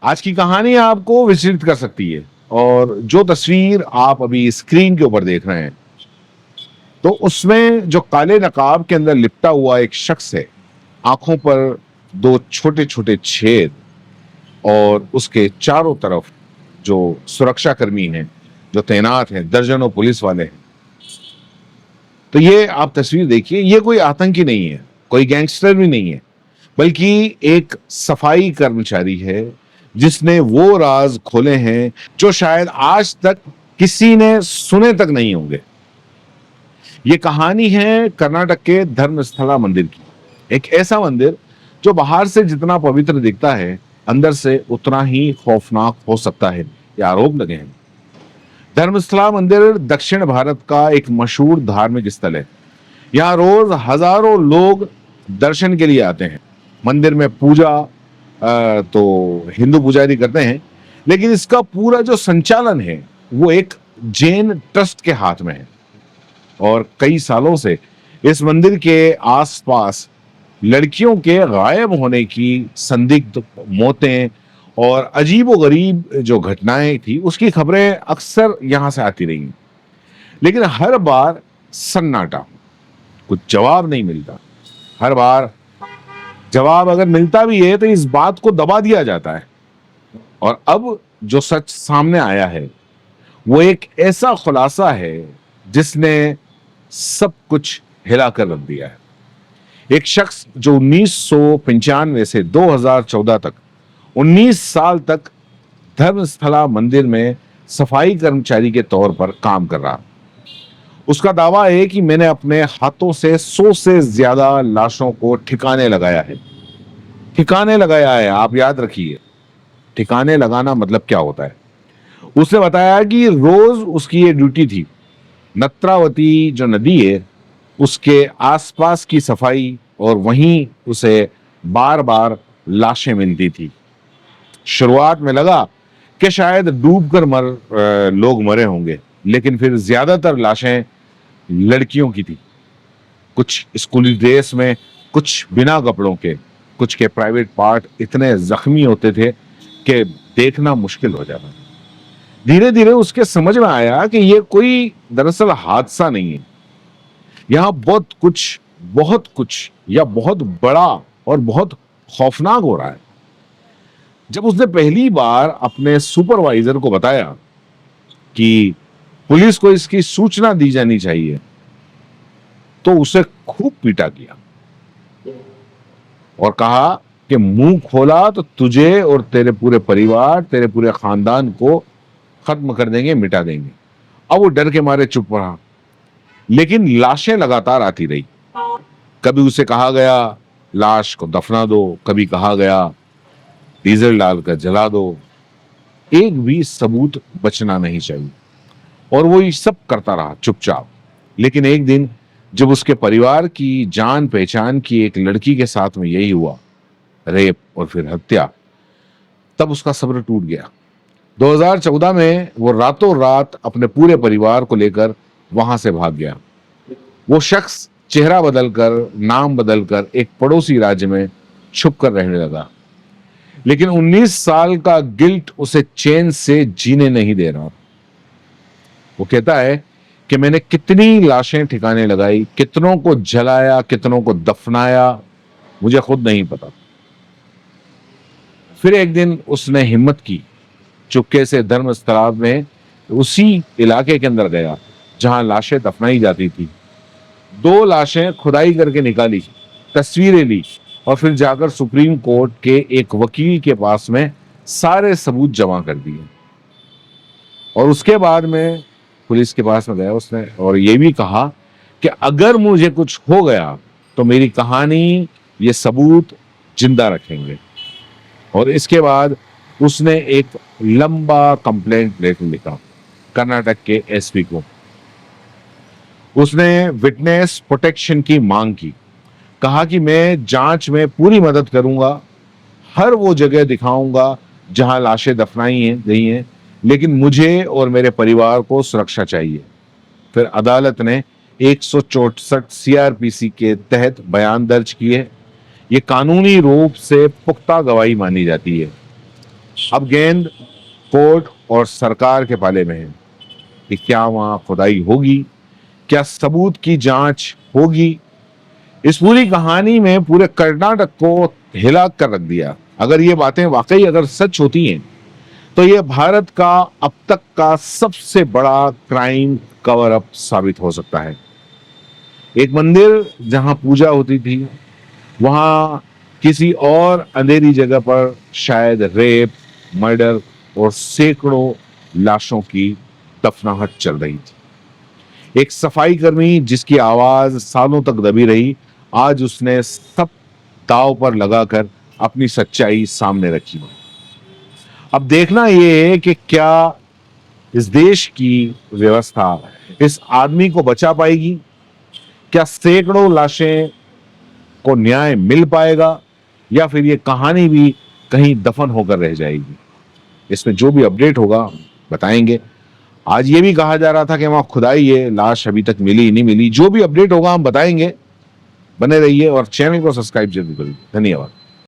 आज की कहानी आपको विचलित कर सकती है। और जो तस्वीर आप अभी स्क्रीन के ऊपर देख रहे हैं, तो उसमें जो काले नकाब के अंदर लिपटा हुआ एक शख्स है, आंखों पर दो छोटे छोटे छेद, और उसके चारों तरफ जो सुरक्षा कर्मी हैं, जो तैनात हैं, दर्जनों पुलिस वाले हैं। तो ये आप तस्वीर देखिए, ये कोई आतंकी नहीं है, कोई गैंगस्टर भी नहीं है, बल्कि एक सफाई कर्मचारी है जिसने वो राज खोले हैं जो शायद आज तक किसी ने सुने तक नहीं होंगे। ये कहानी है कर्नाटक के धर्मस्थला मंदिर की। एक ऐसा मंदिर जो बाहर से जितना पवित्र दिखता है, अंदर से उतना ही खौफनाक हो सकता है, ये आरोप लगे हैं। धर्मस्थला मंदिर दक्षिण भारत का एक मशहूर धार्मिक स्थल है। यहाँ रोज हजारों लोग दर्शन के लिए आते हैं। मंदिर में पूजा तो हिंदू पुजारी करते हैं, लेकिन इसका पूरा जो संचालन है वो एक जैन ट्रस्ट के हाथ में है। और कई सालों से इस मंदिर के आसपास लड़कियों के गायब होने की संदिग्ध मौतें और अजीबोगरीब जो घटनाएं थी, उसकी खबरें अक्सर यहां से आती रही। लेकिन हर बार सन्नाटा, कुछ जवाब नहीं मिलता। हर बार जवाब अगर मिलता भी है तो इस बात को दबा दिया जाता है। और अब जो सच सामने आया है वो एक ऐसा खुलासा है जिसने सब कुछ हिलाकर रख दिया है। एक शख्स जो 1995 से 2014 तक 19 साल तक धर्मस्थला मंदिर में सफाई कर्मचारी के तौर पर काम कर रहा, उसका दावा है कि मैंने अपने हाथों से 100 से ज्यादा लाशों को ठिकाने लगाया है। ठिकाने लगाया है, आप याद रखिए, ठिकाने लगाना मतलब क्या होता है। उसने बताया कि रोज उसकी ये ड्यूटी थी, नेत्रावती जो नदी है उसके आसपास की सफाई, और वहीं उसे बार बार लाशें मिलती थी। शुरुआत में लगा कि शायद डूबकर लोग मरे होंगे, लेकिन फिर ज्यादातर लाशें लड़कियों की थी। कुछ स्कूली ड्रेस में, कुछ बिना कपड़ों के, कुछ के प्राइवेट पार्ट इतने जख्मी होते थे कि देखना मुश्किल हो जाता। धीरे धीरे उसके समझ में आया कि यह कोई दरअसल हादसा नहीं है, यहां बहुत कुछ या बहुत बड़ा और बहुत खौफनाक हो रहा है। जब उसने पहली बार अपने सुपरवाइजर को बताया कि पुलिस को इसकी सूचना दी जानी चाहिए, तो उसे खूब पीटा गया और कहा कि मुंह खोला तो तुझे और तेरे पूरे परिवार, तेरे पूरे खानदान को खत्म कर देंगे, मिटा देंगे। अब वो डर के मारे चुप रहा, लेकिन लाशें लगातार आती रही। कभी उसे कहा गया लाश को दफना दो, कभी कहा गया डीजल डालकर जला दो। एक भी सबूत बचना नहीं चाहिए, और वो ये सब करता रहा चुपचाप। लेकिन एक दिन जब उसके परिवार की जान पहचान की एक लड़की के साथ में यही हुआ, रेप और फिर हत्या, तब उसका सब्र टूट गया। 2014 में वो रातों रात अपने पूरे परिवार को लेकर वहां से भाग गया। वो शख्स चेहरा बदलकर, नाम बदलकर एक पड़ोसी राज्य में छुपकर रहने लगा। लेकिन 19 साल का गिल्ट उसे चैन से जीने नहीं दे रहा। वो कहता है कि मैंने कितनी लाशें ठिकाने लगाई, कितनों को जलाया, कितनों को दफनाया, मुझे खुद नहीं पता। फिर एक दिन उसने हिम्मत की, चुपके से धर्मस्थला में उसी इलाके के अंदर गया जहां लाशें दफनाई जाती थी। 2 लाशें खुदाई करके निकाली, तस्वीरें ली, और फिर जाकर सुप्रीम कोर्ट के एक वकील के पास में सारे सबूत जमा कर दिए। और उसके बाद में पुलिस के पास में गया उसने, और ये भी कहा कि अगर मुझे कुछ हो गया तो मेरी कहानी, ये सबूत जिंदा रखेंगे। और इसके बाद उसने एक लंबा कंप्लेंट लेटर लिखा कर्नाटक के एसपी को। उसने विटनेस प्रोटेक्शन की मांग की, कहा कि मैं जांच में पूरी मदद करूंगा, हर वो जगह दिखाऊंगा जहां लाशें दफनाई गई हैं, लेकिन मुझे और मेरे परिवार को सुरक्षा चाहिए। फिर अदालत ने 164 सीआरपीसी के तहत बयान दर्ज किए। ये कानूनी रूप से पुख्ता गवाही मानी जाती है। अब गेंद कोर्ट और सरकार के पाले में है कि क्या वहां खुदाई होगी, क्या सबूत की जांच होगी। इस पूरी कहानी में पूरे कर्नाटक को हिला कर रख दिया। अगर ये बातें वाकई अगर सच होती हैं तो ये भारत का अब तक का सबसे बड़ा क्राइम कवर अप साबित हो सकता है। एक मंदिर जहां पूजा होती थी, वहां किसी और अंधेरी जगह पर शायद रेप, मर्डर और सैकड़ों लाशों की दफनाहट चल रही थी। एक सफाई कर्मी जिसकी आवाज सालों तक दबी रही, आज उसने सब दांव पर लगाकर अपनी सच्चाई सामने रखी। अब देखना यह है कि क्या इस देश की व्यवस्था इस आदमी को बचा पाएगी, क्या सैकड़ों लाशें को न्याय मिल पाएगा, या फिर ये कहानी भी कहीं दफन होकर रह जाएगी। इसमें जो भी अपडेट होगा बताएंगे। आज ये भी कहा जा रहा था कि वहां खुदाई है, लाश अभी तक मिली नहीं मिली। जो भी अपडेट होगा हम बताएंगे। बने रहिए और चैनल को सब्सक्राइब जरूर करिए। धन्यवाद।